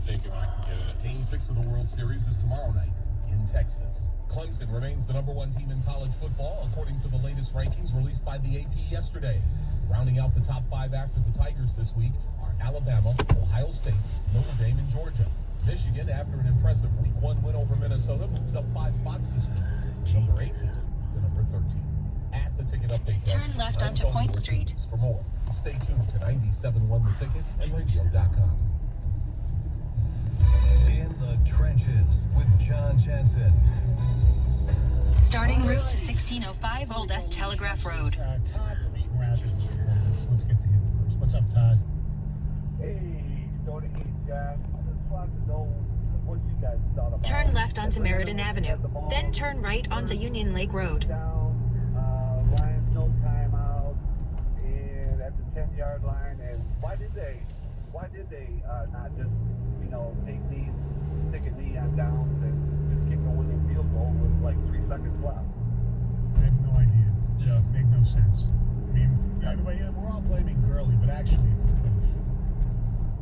to take it when I can get it. Game 6 of the World Series is tomorrow night in Texas. Clemson remains the #1 team in college football, according to the latest rankings released by the AP yesterday. Rounding out the top 5 after the Tigers this week are Alabama, Ohio State, Notre Dame, and Georgia. Michigan, after an impressive Week 1 win over Minnesota, moves up 5 spots this week, number 18 to number 13. At the Ticket Update Desk, turn left onto Point Street. For more, stay tuned to 97.1 The Ticket and radio.com. In the Trenches with John Jensen. Starting route to 1605 Old S Telegraph Road. Todd from Eaton Rapids. Let's get to him first. What's up, Todd? Hey, Stony Heat guys. I just wanted to know what you guys thought about. Turn left onto Meriden Avenue, then turn right onto Union Lake Road. Down, Lions no timeout, and at the 10-yard line. And why did they not just, take these, stick a knee on downs and just kick a winning field goal with like 3 seconds left? I have no idea. Yeah. Made no sense. I mean, everybody, we're all blaming Gurley, but actually it's the coach.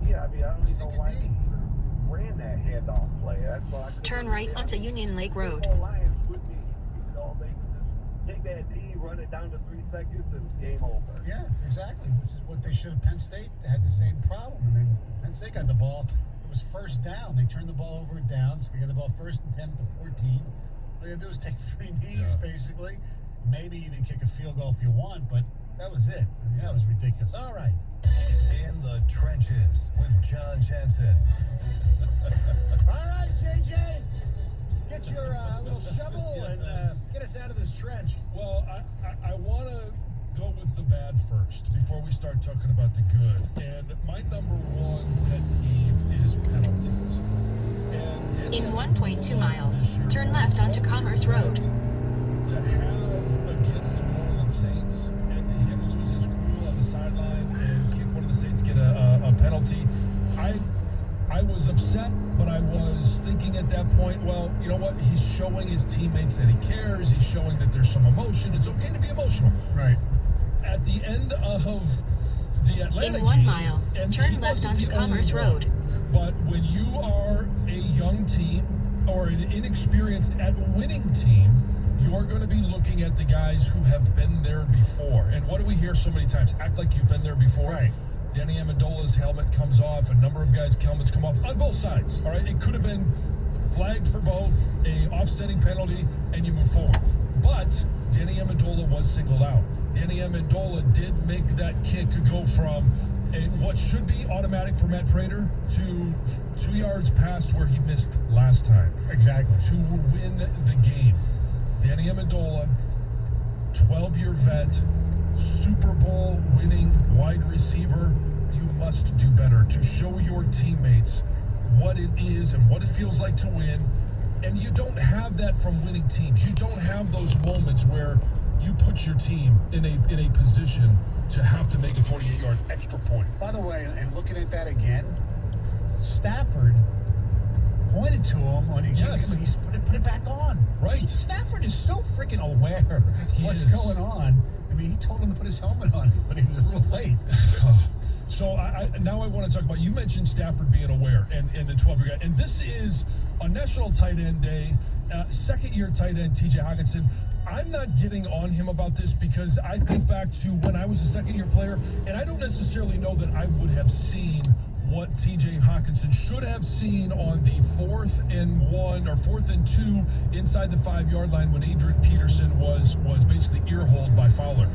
Yeah, I don't even know why he ran that handoff play. That's why I Turn right onto Union Lake Road. The Lions would be, they could just take that knee, run it down to 3 seconds, and game over. Yeah, exactly, which is what they should have. Penn State, they had the same problem, and then Penn State got the ball. It was first down. They turned the ball over and down, so they got the ball 1st and 10 at the 14. All they had to do was take 3 knees, basically. Maybe even kick a field goal if you want, but that was it. I mean, that was ridiculous. All right. In the Trenches with John Jensen. All right, JJ. Get your little shovel and get us out of this trench. Well, I want to go with the bad first before we start talking about the good. And my #1 pet peeve is penalties. And In 1.2 miles, turn left onto Commerce Road. To have against the New Orleans Saints and him lose his cool on the sideline and kick one of the Saints get a penalty, I was upset, but I was thinking at that point, well, you know what? He's showing his teammates that he cares. He's showing that there's some emotion. It's okay to be emotional. Right. At the end of the Atlanta In 1 game, mile, and turn he left wasn't onto the only Commerce one. Road. But when you are a young team or an inexperienced at winning team, you are going to be looking at the guys who have been there before. And what do we hear so many times? Act like you've been there before. Right. Danny Amendola's helmet comes off. A number of guys' helmets come off on both sides. All right. It could have been flagged for both, a offsetting penalty, and you move forward. But Danny Amendola was singled out. Danny Amendola did make that kick go from what should be automatic for Matt Prater to 2 yards past where he missed last time. Exactly. To win the game. Danny Amendola, 12-year vet, Super Bowl winning wide receiver. You must do better to show your teammates what it is and what it feels like to win. And you don't have that from winning teams. You don't have those moments where you put your team in a position to have to make a 48-yard extra point. By the way, and looking at that again, Stafford pointed to him when he Yes. when he put it back on. Right. Stafford is so freaking aware of He what's is. going on. I mean, he told him to put his helmet on, but he was a little late. So now I want to talk about, you mentioned Stafford being aware and the 12-year guy. And this is on National Tight End Day, second-year tight end TJ Hockenson. I'm not getting on him about this because I think back to when I was a second-year player, and I don't necessarily know that I would have seen what TJ Hockenson should have seen on the 4th and 1 or 4th and 2 inside the 5-yard line when Adrian Peterson was basically ear-holed by Fowler.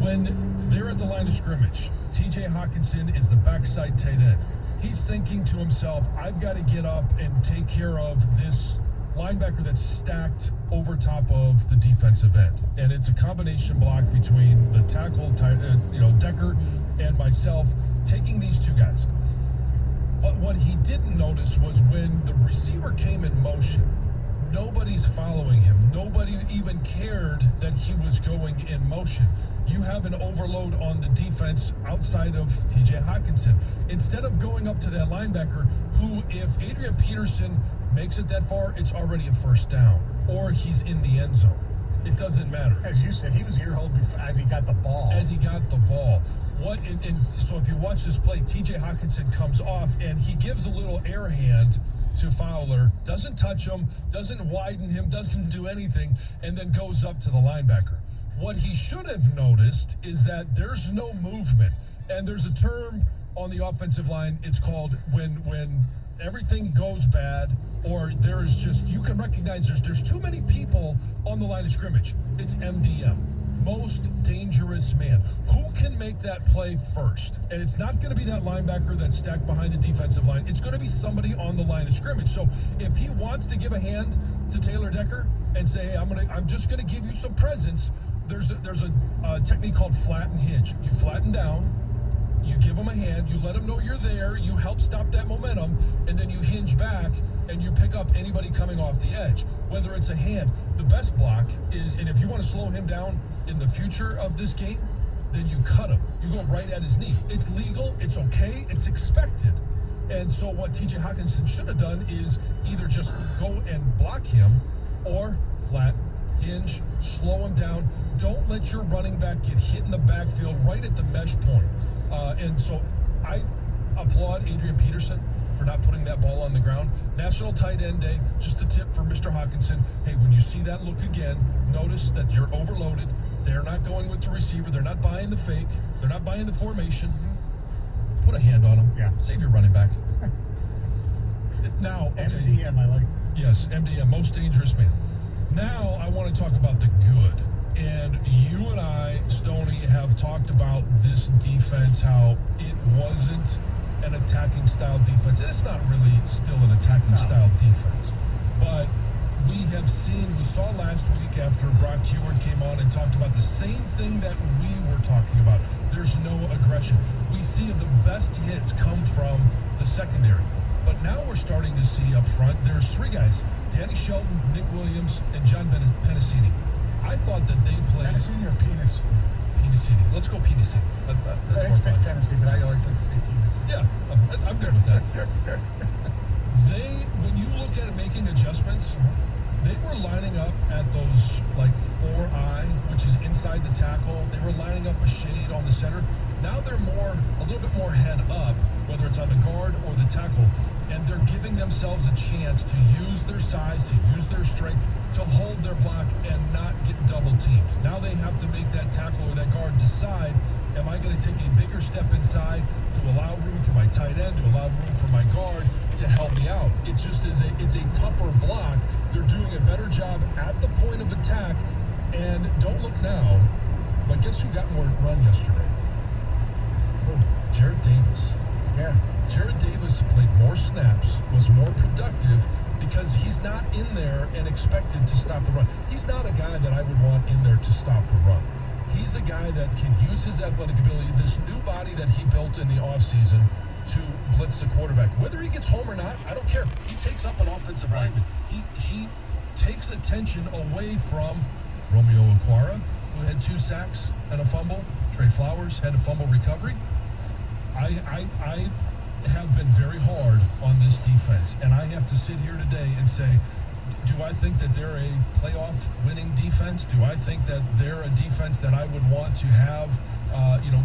When they're at the line of scrimmage, TJ Hockenson is the backside tight end. He's thinking to himself, I've got to get up and take care of this linebacker that's stacked over top of the defensive end. And it's a combination block between the tackle, Decker, and myself, taking these two guys. But what he didn't notice was when the receiver came in motion, nobody's following him. Nobody even cared that he was going in motion. You have an overload on the defense outside of TJ Hockenson. Instead of going up to that linebacker, who, if Adrian Peterson makes it that far, it's already a first down, or he's in the end zone. It doesn't matter. As you said, he was ear-holed as he got the ball. And so if you watch this play, TJ Hawkinson comes off and he gives a little air hand to Fowler, doesn't touch him, doesn't widen him, doesn't do anything, and then goes up to the linebacker. What he should have noticed is that there's no movement. And there's a term on the offensive line, it's called when everything goes bad, or there's just, you can recognize there's too many people on the line of scrimmage. It's MDM. Most dangerous man. Who can make that play first? And it's not going to be that linebacker that's stacked behind the defensive line. It's going to be somebody on the line of scrimmage. So if he wants to give a hand to Taylor Decker and say, hey, I'm just going to give you some presence, there's a technique called flatten hinge. You flatten down, you give them a hand, you let them know you're there, you help stop that momentum, and then you hinge back and you pick up anybody coming off the edge. Whether it's a hand, the best block is, and if you want to slow him down in the future of this game, then you cut him. You go right at his knee. It's legal, it's okay, it's expected. And so what TJ Hawkinson should have done is either just go and block him or flat hinge, slow him down. Don't let your running back get hit in the backfield right at the mesh point. And so I applaud Adrian Peterson for not putting that ball on the ground. National Tight End Day, just a tip for Mr. Hawkinson. Hey, when you see that look again, notice that you're overloaded. They're not going with the receiver. They're not buying the fake. They're not buying the formation. Put a hand on him. Yeah. Save your running back. Now, okay. MDM, I like. Yes, MDM, most dangerous man. Now I want to talk about the good. And you and I, Stoney, have talked about this defense, how it wasn't an attacking style defense. And it's not really still an attacking style defense. But we saw last week after Brock Heward came on and talked about the same thing that we were talking about. There's no aggression. We see the best hits come from the secondary. But now we're starting to see up front, there's three guys, Danny Shelton, Nick Williams, and John Pennicini. I thought that they played... Pennicini or Penis? Pennicini. Let's go Pennicini. That's It's more fun. Pennicini, but I always like to say Penis. Yeah, I'm good with that. When you look at it making adjustments, they were lining up at those, like, 4-eye, which is inside the tackle. They were lining up a shade on the center. Now they're a little bit more head up, whether it's on the guard or the tackle, and they're giving themselves a chance to use their size, to use their strength, to hold their block and not get double teamed. Now they have to make that tackle or that guard decide, am I going to take a bigger step inside to allow room for my tight end, to allow room for my guard to help me out? It just is it's a tougher block. They're doing a better job at the point of attack, and don't look now, but guess who got more run yesterday? Jared Davis. Yeah. Jared Davis played more snaps, was more productive because he's not in there and expected to stop the run. He's not a guy that I would want in there to stop the run. He's a guy that can use his athletic ability, this new body that he built in the offseason, to blitz the quarterback. Whether he gets home or not, I don't care. He takes up an offensive lineman. He takes attention away from Romeo Okwara, who had 2 sacks and a fumble. Trey Flowers had a fumble recovery. I have been very hard on this defense, and I have to sit here today and say, do I think that they're a playoff winning defense? Do I think that they're a defense that I would want to have,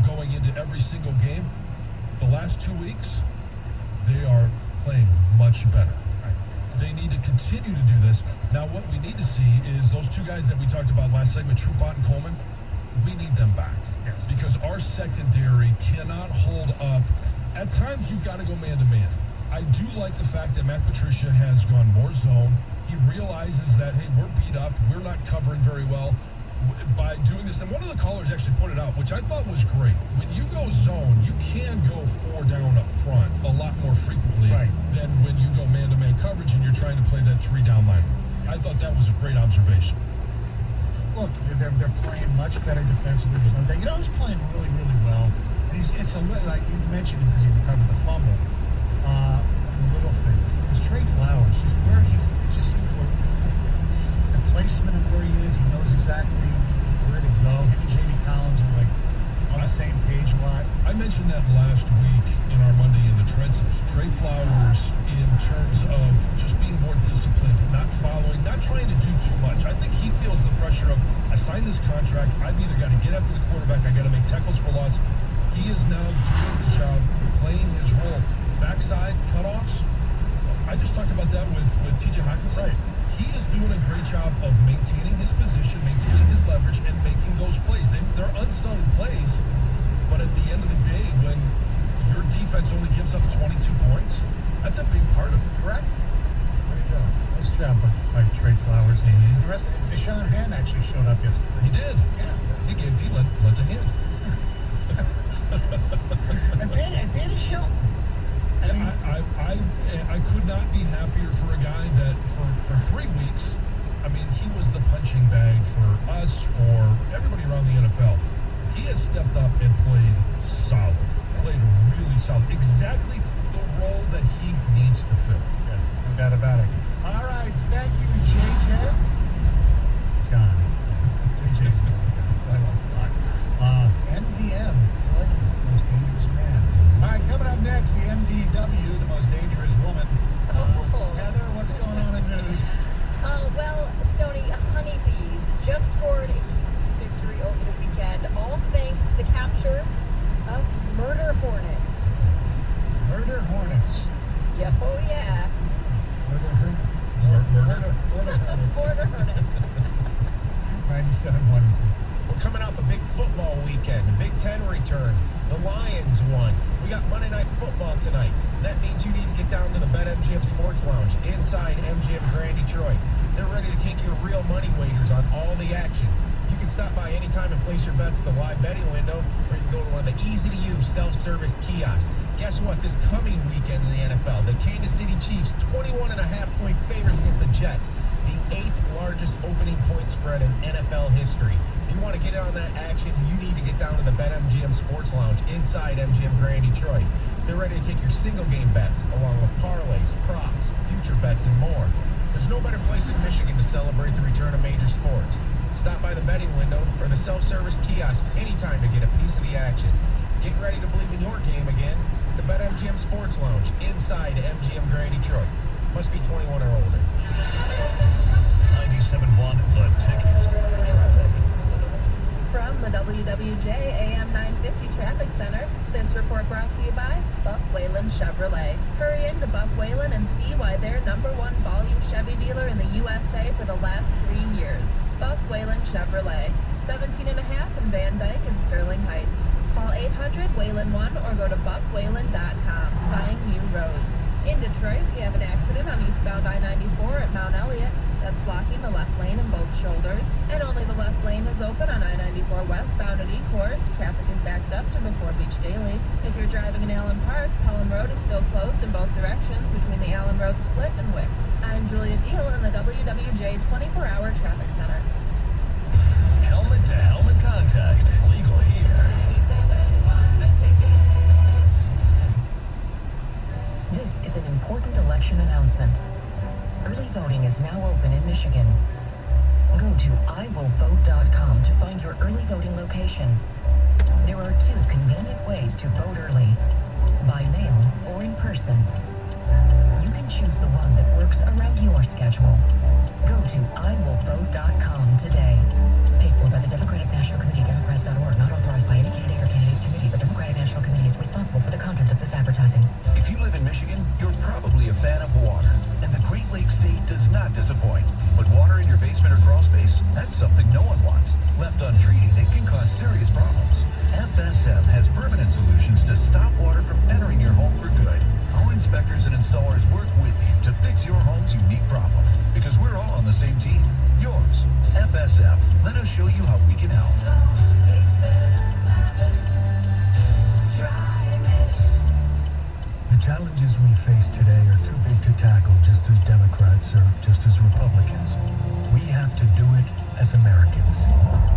going into every single game? The last 2 weeks, they are playing much better. They need to continue to do this. Now, what we need to see is those 2 guys that we talked about last segment, Trufant and Coleman, we need them back. Yes. Because our secondary cannot hold up. At times, you've got to go man-to-man. I do like the fact that Matt Patricia has gone more zone. He realizes that, hey, we're beat up. We're not covering very well by doing this. And one of the callers actually pointed out, which I thought was great, when you go zone, you can go 4 down up front a lot more frequently than when you go man-to-man coverage and you're trying to play that 3-down line. I thought that was a great observation. Look, they're playing much better defensively. There's no doubt. You know who's playing really, really well? And it's a little, like you mentioned him because he recovered the fumble. The little thing is Trey Flowers. Just where it just seems where the placement of where he is, he knows exactly where to go. Him and Jamie Collins are like on the same page a lot. I mentioned that last week in our Monday in the Trenches. Trey Flowers, in terms of just being more disciplined, not following, not trying to do too much. I think he feels the pressure of, I signed this contract, I've either got to get after the quarterback, I got to make tackles for loss. He is now doing his job, playing his role. Backside cutoffs, I just talked about that with TJ Hawkinson. Right. He is doing a great job of maintaining his position, maintaining his leverage, and making those plays. They're unsung plays, but at the end of the day, when your defense only gives up 22 points, that's a big part of it, correct? There you go. Nice job by Trey Flowers. And the rest, Deshaun Hand actually showed up yesterday. He did. Yeah. He lent a hand. And Danny Shelton. I mean, I could not be happier for a guy that for 3 weeks, I mean, he was the punching bag for us, for everybody around the NFL. He has stepped up and played solid. Played really solid. Exactly the role that he needs to fill. yes, no doubt about it. All right, thank you, JJ. John. JJ's a good guy. I like him a lot. MDM, I like that. Most dangerous man. All right, coming up next, the MDW, the most dangerous woman. Heather, what's going on in news? Well, Stoney, honeybees just scored a huge victory over the weekend, all thanks to the capture of murder hornets. Murder hornets. Yeah, oh yeah, Murder hornets. murder hornets. 97-1. We're coming off a big football weekend, the Big Ten return. The Lions won. We got Monday Night Football tonight. That means you need to get down to the BetMGM Sports Lounge inside MGM Grand Detroit. They're ready to take your real money wagers on all the action. You can stop by anytime and place your bets at the live betting window, or you can go to one of the easy-to-use self-service kiosks. Guess what? This coming weekend in the NFL, the Kansas City Chiefs, 21.5-point favorites against the Jets, the 8th largest opening point spread in NFL history. If you want to get in on that action, you need to get down to the BetMGM Sports Lounge inside MGM Grand Detroit. They're ready to take your single game bets, along with parlays, props, future bets, and more. There's no better place in Michigan to celebrate the return of major sports. Stop by the betting window or the self-service kiosk anytime to get a piece of the action. Get ready to believe in your game again at the BetMGM Sports Lounge inside MGM Grand Detroit. Must be 21 or older. 97.1 The Ticket. Traffic. From the WWJ AM 950 Traffic Center, this report brought to you by Buff Whalen Chevrolet. Hurry into Buff Whalen and see why they're #1 volume Chevy dealer in the USA for the last 3 years. Buff Whalen Chevrolet, 17 and a half in Van Dyke and Sterling Heights. Call 800-WHALEN-1 or go to buffwhalen.com. Buying new roads. In Detroit, we have an accident on eastbound I-94 at Mount Elliott. That's blocking the left lane in both shoulders. And only the left lane is open on I-94 westbound at E-Course. Traffic is backed up to before Beach Daily. If you're driving in Allen Park, Pelham Road is still closed in both directions between the Allen Road split and Wick. I'm Julia Deal in the WWJ 24-hour Traffic Center. Helmet-to-helmet contact. Legal here. This is an important election announcement. Early voting is now open in Michigan. Go to iwillvote.com to find your early voting location. There are 2 convenient ways to vote early: by mail or in person. You can choose the one that works around your schedule. Go to iwillvote.com today. Paid for by the Democratic National Committee, Democrats.org, not authorized by any candidate or candidates committee. The Democratic National Committee is responsible for the content of this advertising. If you live in Michigan, you're probably a fan of water. And the Great Lakes State does not disappoint. But water in your basement or crawl space, that's something no one wants. Left untreated, it can cause serious problems. FSM has permanent solutions to stop water from entering your home for good. Our inspectors and installers work with you to fix your home's unique problem. Because we're all on the same team. Yours, FSM. Let us show you how we can help. The challenges we face today are too big to tackle just as Democrats or just as Republicans. We have to do it as Americans.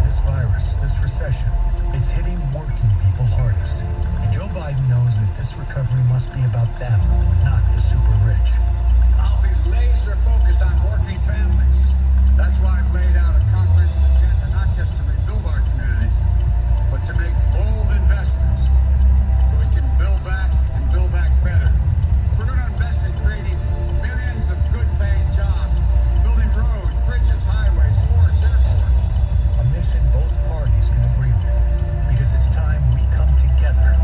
This virus, this recession, it's hitting working people hardest. And Joe Biden knows that this recovery must be about them, not the super rich. I'll be laser focused on working families. That's why I've laid out a comprehensive agenda, not just to rebuild our communities, but to make bold investments so we can build back and build back better. We're going to invest in creating millions of good-paying jobs, building roads, bridges, highways, ports, airports. A mission both parties can agree with, because it's time we come together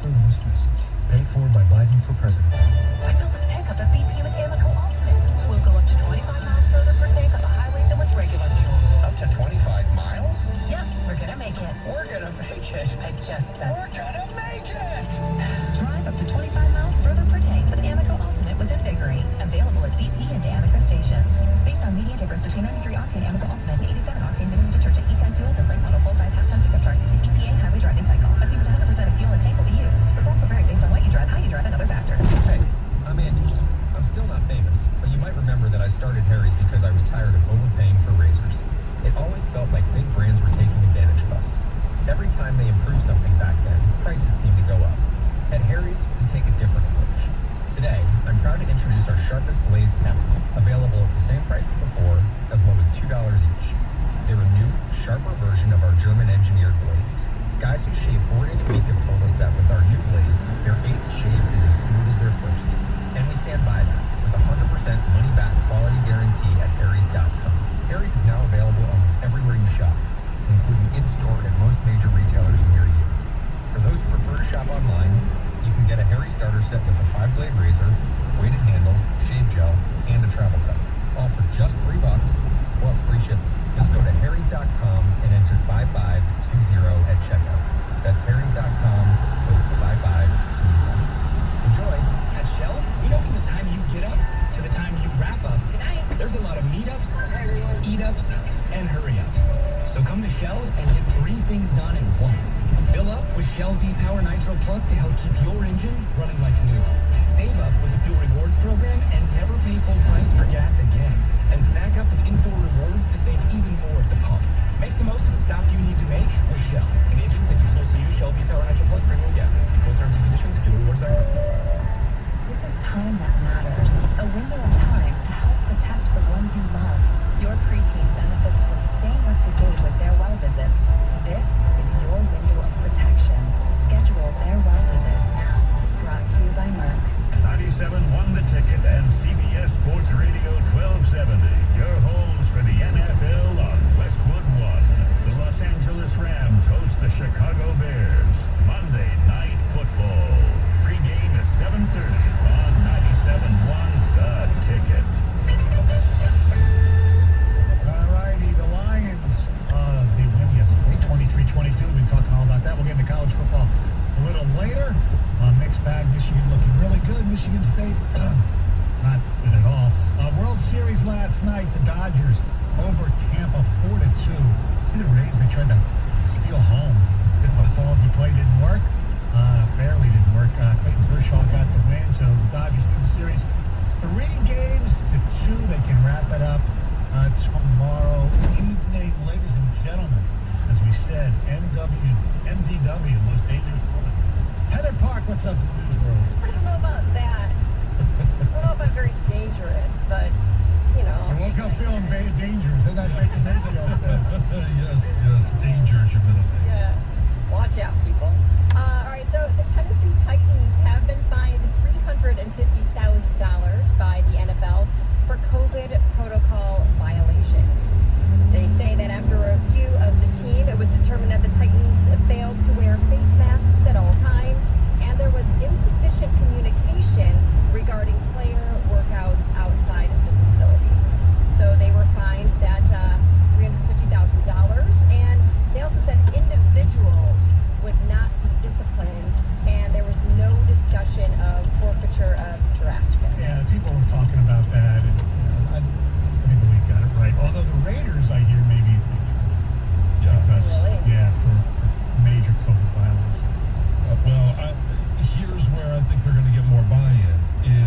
Sponsor of this message. Paid for by Biden for president. I filled this pickup at BP with Amoco Ultimate. We'll go up to 25 miles further per tank on the highway than with regular fuel. Up to 25 miles? Yep, we're gonna make it. We're gonna make it. I just said. We're gonna make it! Drive up to 25 miles further per tank with Amoco Ultimate with Invigorate. Available at BP and Amoco stations. Based on median difference between 93 octane Amoco Ultimate and 87 octane minimum detergent E10 fuels and late model full-size half-ton pickup trucks using EPA highway driving cycle. Assumes 100% of fuel and tank will be used. Results will vary based on what you drive, how you drive, and other factors. Hey, I'm Andy. I'm still not famous, but you might remember that I started Harry's because I was tired of overpaying for razors. It always felt like big brands were taking advantage of us. Every time they improved something back then, prices seemed to go up. At Harry's, we take a different approach. Today, I'm proud to introduce our sharpest blades ever, available at the same price as before, as low as $2 each. They're a new, sharper version of our German-engineered blades. Guys who shave 4 days a week have told us that with our new blades, their 8th shave is as smooth as their first. And we stand by that, with a 100% money-back quality guarantee at Harry's.com. Harry's is now available almost everywhere you shop, including in-store at most major retailers near you. For those who prefer to shop online, you can get a Harry starter set with a 5-blade razor, weighted handle, shave gel, and a travel cup, all for just $3 plus free shipping. Just go to Harry's.com and enter 5520 at checkout. That's Harry's.com, code 5520. Enjoy. At Shell, we know from the time you get up to the time you wrap up, there's a lot of meetups, eat-ups, and hurry-ups. So come to Shell and get 3 things done at once. Fill up with Shell V-Power Nitro Plus to help keep your engine running like new. Save up with the Fuel Rewards program and never pay full price for gas again. And snack up with in-store rewards to save even more at the pump. Make the most of the stop you need to make with Shell. And agents that exclusively use Shell V-Power Nitro Plus premium gas. See full terms and conditions at fuelrewards.com. This is time that matters. A window of time to help protect the ones you love. Your preteen benefits from staying up to date with their well visits. This is your window of protection. Schedule their well visit now. Brought to you by Merck. 97 won the ticket and CBS Sports Radio 1270. Your homes for the NFL on Westwood One. The Los Angeles Rams host the Chicago Bears. Monday Night Football. Pre-game at 7:30 on 97.1 The Ticket. All righty, the Lions, they win yesterday, 23-22. We've been talking all about that. We'll get into college football a little later. Mixed bag, Michigan looking really good. Michigan State, not good at all. World Series last night, the Dodgers over Tampa 4-2. See the Rays, they tried to steal home. The balls he played didn't work. Barely didn't work. Clayton Kershaw got the win, so the Dodgers lead the series 3-2. They can wrap it up tomorrow evening. Ladies and gentlemen, as we said, MDW, most dangerous woman. Heather Park, what's up in the news world? I don't know about that. I don't know if I'm very dangerous, but, you know. I woke up feeling dangerous. Isn't that making radio sense? Yes, danger's your middle name. Yeah. Watch out, people. All right, so the Tennessee Titans have been fined $350,000 by the NFL for COVID protocol violations. They say that after a review of the team, it was determined that the Titans failed to wear face masks at all times, and there was insufficient communication regarding player workouts outside of the facility. So they were fined that $350,000, and they also said individuals would not be disciplined, and there was no discussion of forfeiture of draft picks. Yeah, people were talking about that, and I think the league got it right. Although the Raiders, I hear, may be in big trouble. Yeah. Because, really? yeah, for major COVID violations. Here's where I think they're going to get more buy-in,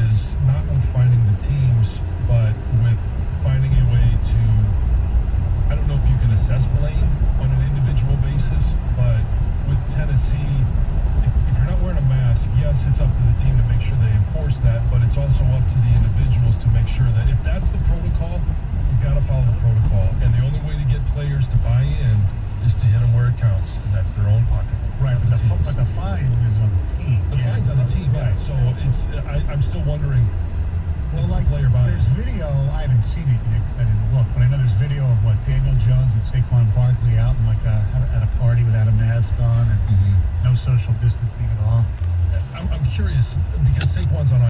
is not with finding the teams, but with finding a way to, I don't know if you can assess blame on an individual basis, but with Tennessee, if you're not wearing a mask, yes, it's up to the team to make sure they enforce that, but it's also up to the individuals to make sure that if that's the protocol, you've got to follow the protocol. And the only way to get players to buy in is to hit them where it counts, and that's their own pocket. Right, but the fine is on the team. The fine's on the team, right? So it's I'm still wondering. Well, like there's video. I haven't seen it yet because I didn't look, but I know there's video of what Daniel Jones and Saquon Barkley out in at a party without a mask on and no social distancing at all. I'm curious because Saquon's on